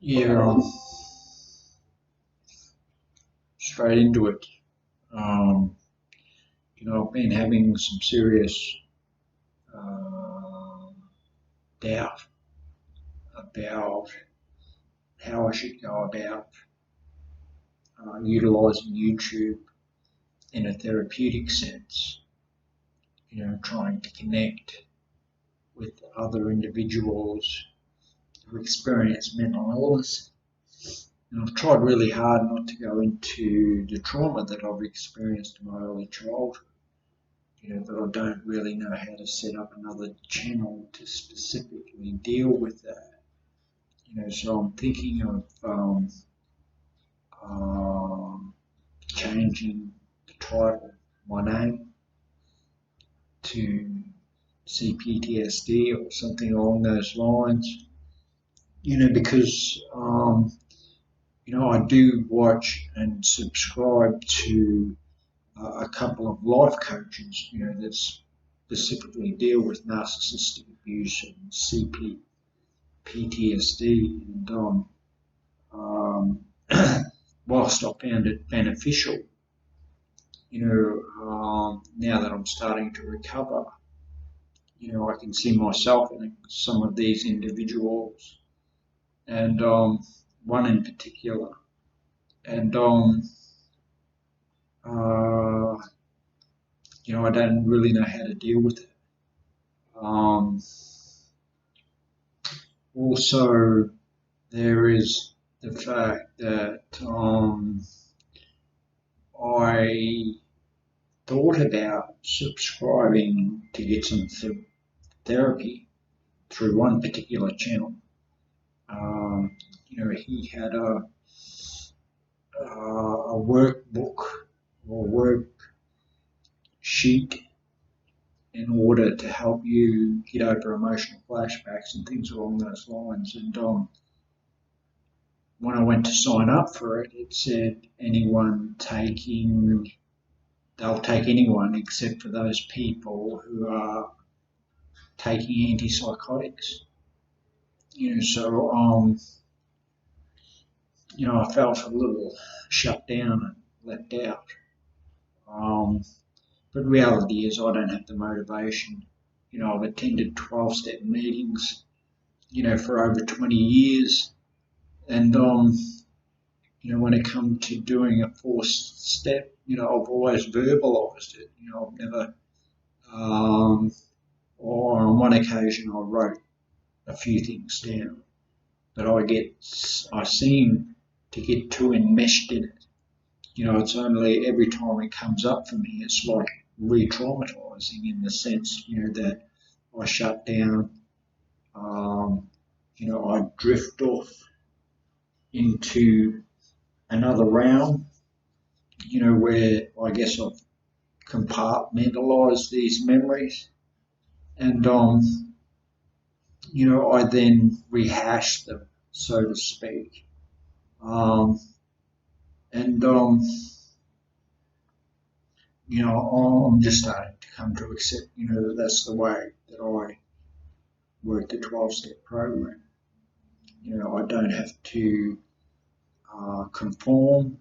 Yeah, straight into it. Um, I've been having some serious uh, doubt about how I should go about utilizing YouTube in a therapeutic sense. Trying to connect with other individuals who experience mental illness. And I've tried really hard not to go into the trauma that I've experienced in my early childhood. But I don't really know how to set up another channel to specifically deal with that. So I'm thinking of um, changing the title of my name to CPTSD or something along those lines. Because I do watch and subscribe to a couple of life coaches, that specifically deal with narcissistic abuse and PTSD. And whilst I found it beneficial, now that I'm starting to recover, I can see myself in some of these individuals, and one in particular, and uh, I don't really know how to deal with it. Um, Also, there is the fact that I thought about subscribing to get some therapy through one particular channel. He had a workbook or worksheet in order to help you get over emotional flashbacks and things along those lines. And when I went to sign up for it, it said they'll take anyone except for those people who are taking antipsychotics. So I felt a little shut down and left out. Um, but reality is, I don't have the motivation. I've attended 12-step meetings, for over 20 years, and when it comes to doing a fourth step, I've always verbalized it. I've never, or on one occasion, I wrote a few things down, but I seem to get too enmeshed in it. It's only every time it comes up for me, it's like re-traumatizing in the sense, that I shut down, I drift off into another realm, where I guess I've compartmentalized these memories, and I then rehash them, so to speak. Um, and I'm just starting to come to accept, that that's the way that I work the 12-step program. I don't have to conform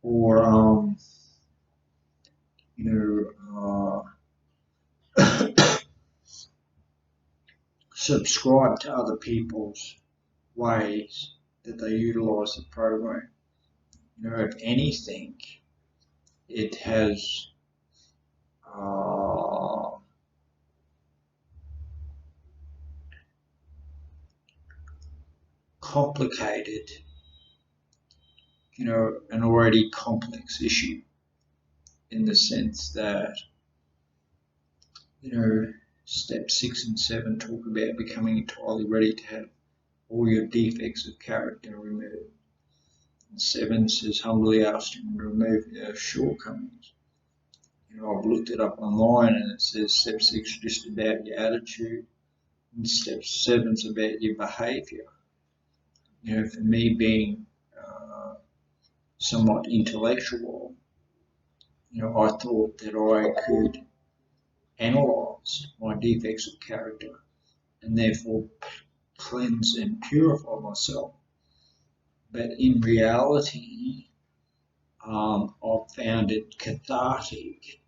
or, you subscribe to other people's ways that they utilize the program. If anything, it has uh, complicated, an already complex issue, in the sense that, step 6 and 7 talk about becoming entirely ready to have all your defects of character removed. And 7 says humbly ask him to remove your shortcomings. I've looked it up online, and it says step 6 is just about your attitude, and step 7 is about your behaviour. For me, being somewhat intellectual, I thought that I could analyse my defects of character and therefore cleanse and purify myself but in reality, I've found it cathartic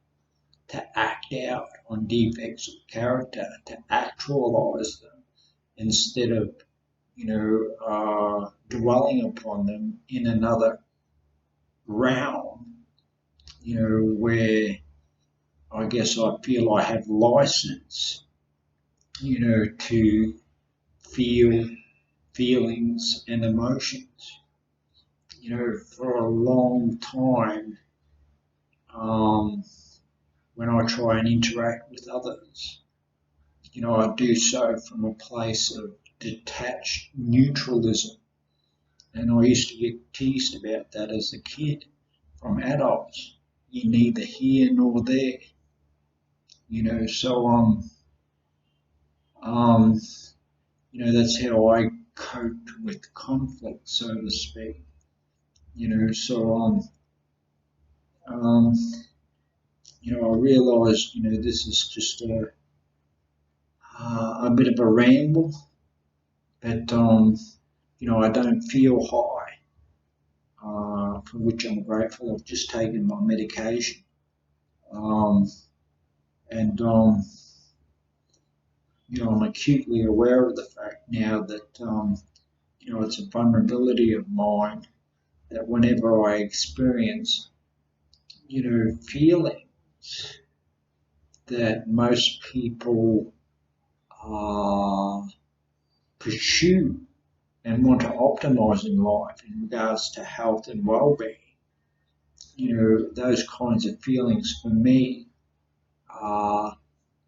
to act out on defects of character, to actualize them instead of, dwelling upon them in another realm, where I guess I feel I have license, to feel feelings and emotions. For a long time, um, when I try and interact with others, I do so from a place of detached neutralism. And I used to get teased about that as a kid from adults. You're neither here nor there. So um, that's how I coped with conflict, so to speak. So um, I realised, this is just a bit of a ramble, but I don't feel high, for which I'm grateful. I've just taken my medication, um, and I'm acutely aware of the fact now that it's a vulnerability of mine that whenever I experience feelings that most people uh, pursue and want to optimize in life in regards to health and well-being, those kinds of feelings for me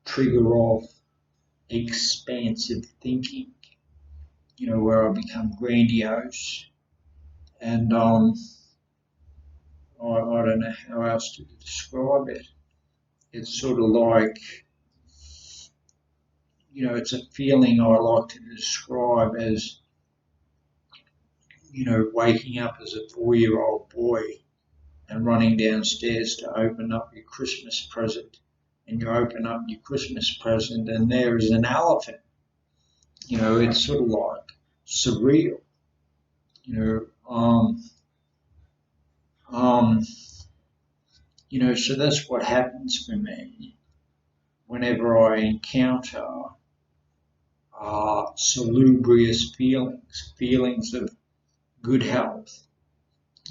trigger off expansive thinking, where I become grandiose and I don't know how else to describe it. It's sort of like, it's a feeling I like to describe as, waking up as a 4-year-old boy and running downstairs to open up your Christmas present. And you open up your Christmas present and there is an elephant. It's sort of like surreal. You know, um, um, so that's what happens for me whenever I encounter salubrious feelings, feelings of good health.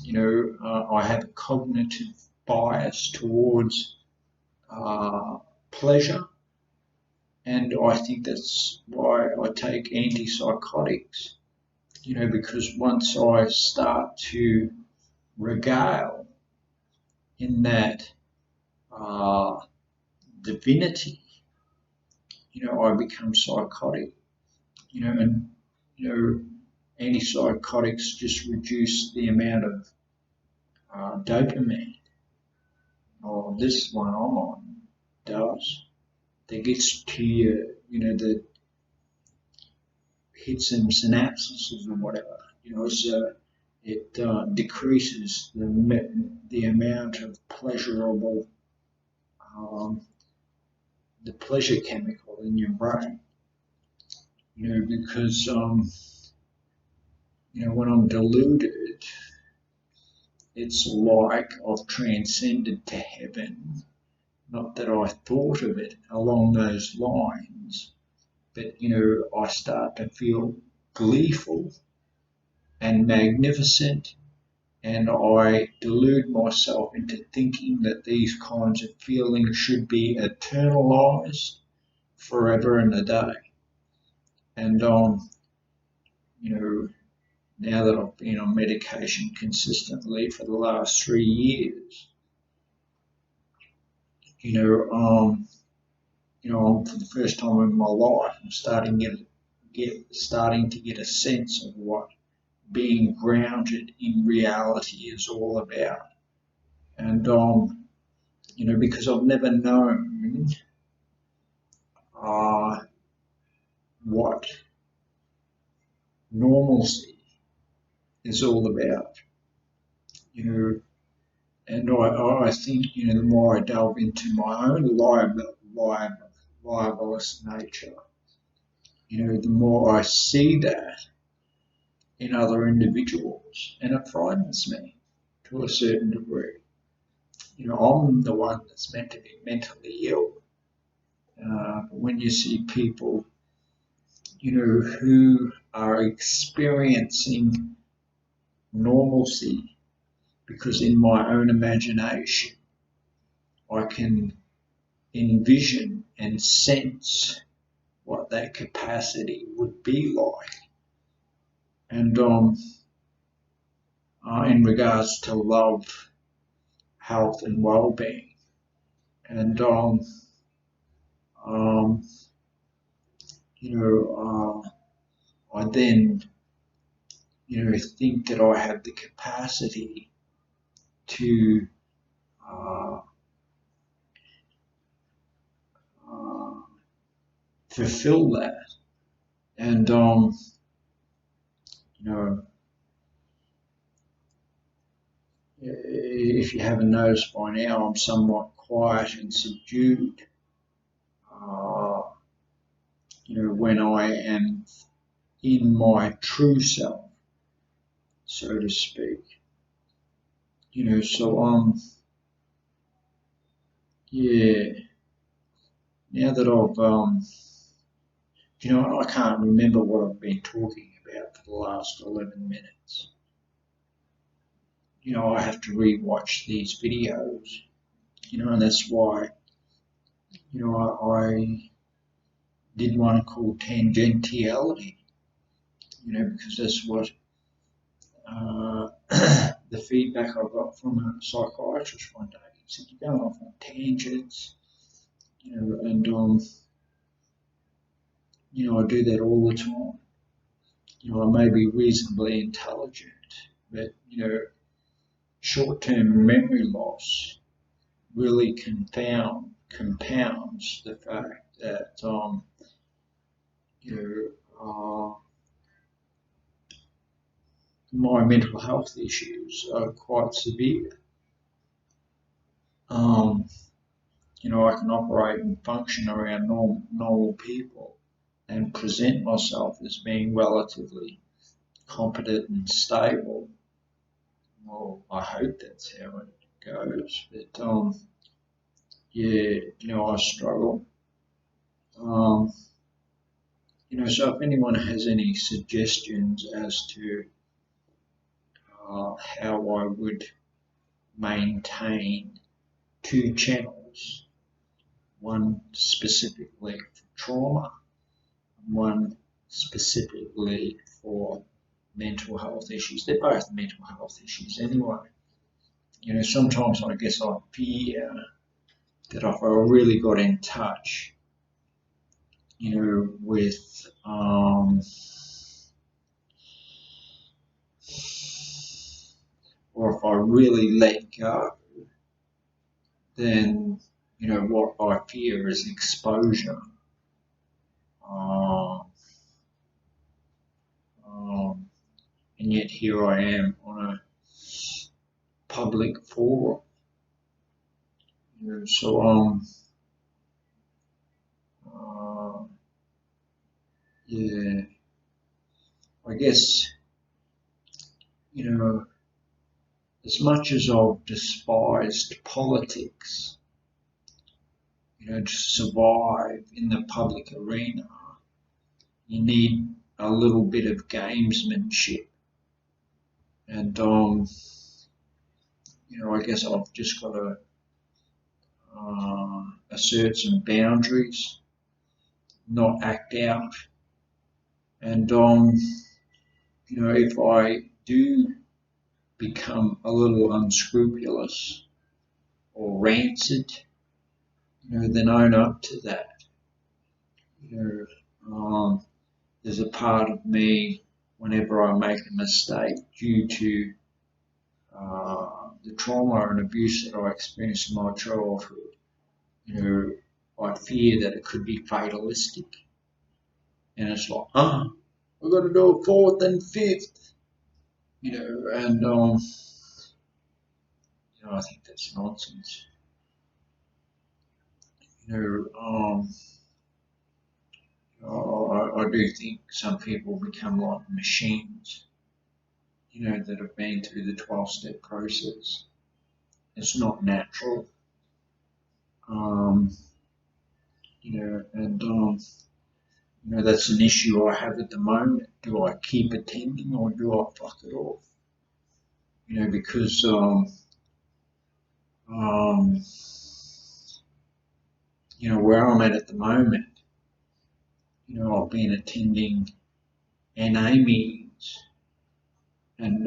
I have a cognitive bias towards pleasure, and I think that's why I take antipsychotics. Because once I start to regale in that uh, divinity, I become psychotic. And antipsychotics just reduce the amount of dopamine, or this one I'm on does, that gets to you, that hits some synapses or whatever, so it decreases the amount of pleasurable, um, the pleasure chemical in your brain, because, when I'm deluded, it's like I've transcended to heaven. Not that I thought of it along those lines, but I start to feel gleeful and magnificent, and I delude myself into thinking that these kinds of feelings should be eternalized forever and a day. And now that I've been on medication consistently for the last 3 years, you know, um, for the first time in my life, I'm starting to get a sense of what being grounded in reality is all about. And because I've never known uh, what normalcy is all about, you know, and I think, the more I delve into my own libelous nature, the more I see that, in other individuals, and it frightens me to a certain degree. I'm the one that's meant to be mentally ill. But when you see people, who are experiencing normalcy, because in my own imagination, I can envision and sense what that capacity would be like. And in regards to love, health, and well-being, and um, I then think that I have the capacity to uh, uh, fulfill that. And you know, if you haven't noticed by now, I'm somewhat quiet and subdued. Uh, when I am in my true self, so to speak. So yeah. Now that I can't remember what I've been talking about for the last 11 minutes. I have to rewatch these videos, and that's why, I did one called Tangentiality, because that's what uh, the feedback I got from a psychiatrist one day. He said, "You're going off on tangents," and I do that all the time. I may be reasonably intelligent, but short-term memory loss really compounds the fact that you know my mental health issues are quite severe. Um, I can operate and function around normal people and present myself as being relatively competent and stable. Well, I hope that's how it goes, but yeah, I struggle. Um, so if anyone has any suggestions as to how I would maintain two channels, one specifically for trauma, one specifically for mental health issues. They're both mental health issues anyway. Sometimes I guess I fear that if I really got in touch, with or if I really let go, then what I fear is exposure. Um, um, and yet here I am on a public forum. So uh, yeah, I guess as much as I've despised politics, to survive in the public arena, you need a little bit of gamesmanship. And, I guess I've just got to assert some boundaries, not act out. And, if I do become a little unscrupulous or rancid, then own up to that. There's a part of me, whenever I make a mistake due to the trauma and abuse that I experienced in my childhood, I fear that it could be fatalistic. And it's like, we've got to do a fourth and fifth, and I think that's nonsense. I do think some people become like machines, that have been through the 12-step process. It's not natural. And that's an issue I have at the moment. Do I keep attending or do I fuck it off? Because where I'm at the moment, I've been attending NA meetings, and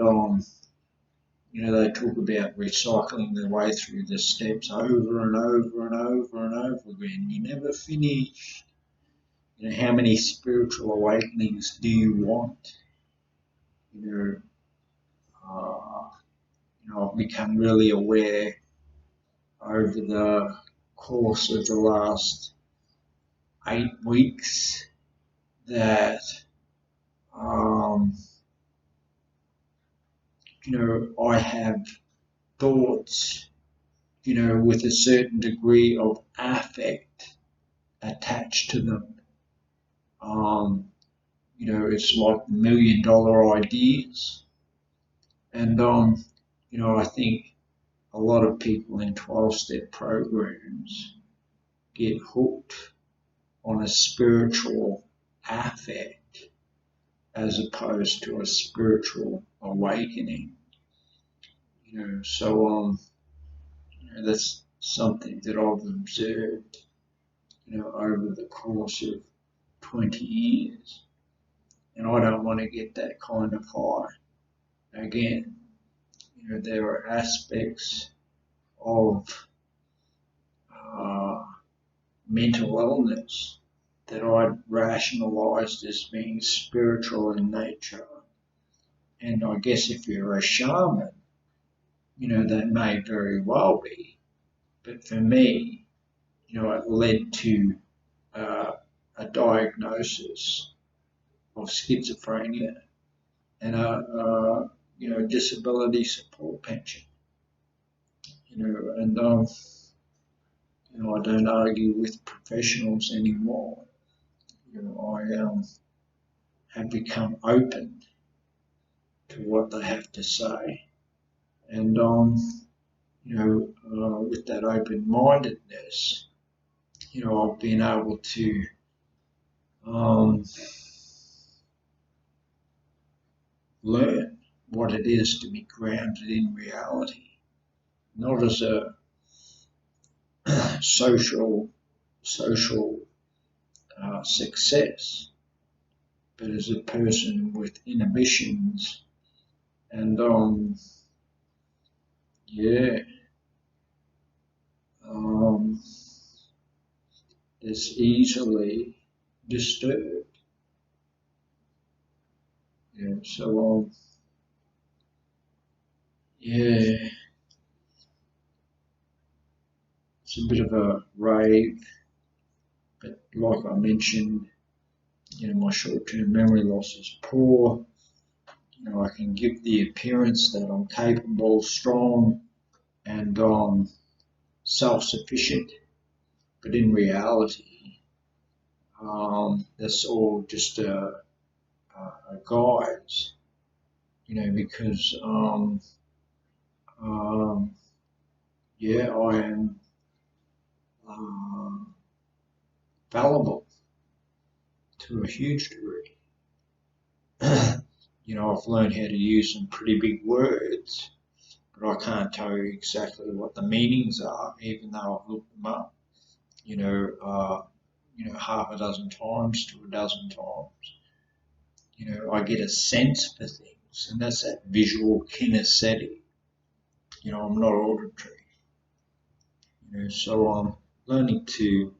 they talk about recycling their way through the steps over and over and over and over again. You never finish. How many spiritual awakenings do you want? I've become really aware over the course of the last 8 weeks that I have thoughts with a certain degree of affect attached to them. It's like $1 million ideas. And I think a lot of people in 12-step programs get hooked on a spiritual affect as opposed to a spiritual awakening. So that's something that I've observed, over the course of 20 years. And I don't want to get that kind of high. Again, there are aspects of mental illness that I rationalized as being spiritual in nature. And I guess if you're a shaman, that may very well be. But for me, it led to a diagnosis of schizophrenia and a disability support pension. And I don't argue with professionals anymore. I have become open to what they have to say, and with that open-mindedness, I've been able to learn what it is to be grounded in reality, not as a social success, but as a person with inhibitions and is easily disturbed. So it's a bit of a rave, but like I mentioned, my short-term memory loss is poor. I can give the appearance that I'm capable, strong, and self-sufficient, but in reality, that's all just a guise, because I am fallible to a huge degree. I've learned how to use some pretty big words, but I can't tell you exactly what the meanings are, even though I've looked them up, half a dozen times to a dozen times. I get a sense for things, and that's that visual kinesthetic. I'm not auditory. So I'm learning to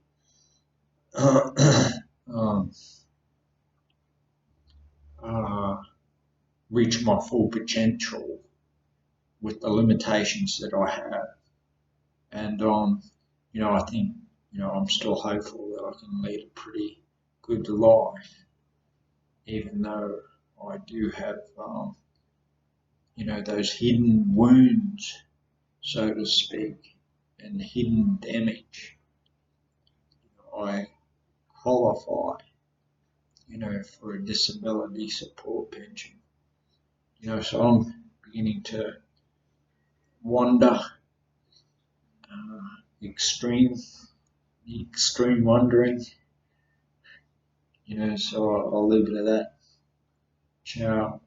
reach my full potential with the limitations that I have. And, I think, I'm still hopeful that I can lead a pretty good life, even though I do have, those hidden wounds, so to speak, and hidden damage. I qualify, for a disability support pension. So I'm beginning to wonder, extreme, extreme wondering. So I'll leave it at that. Ciao.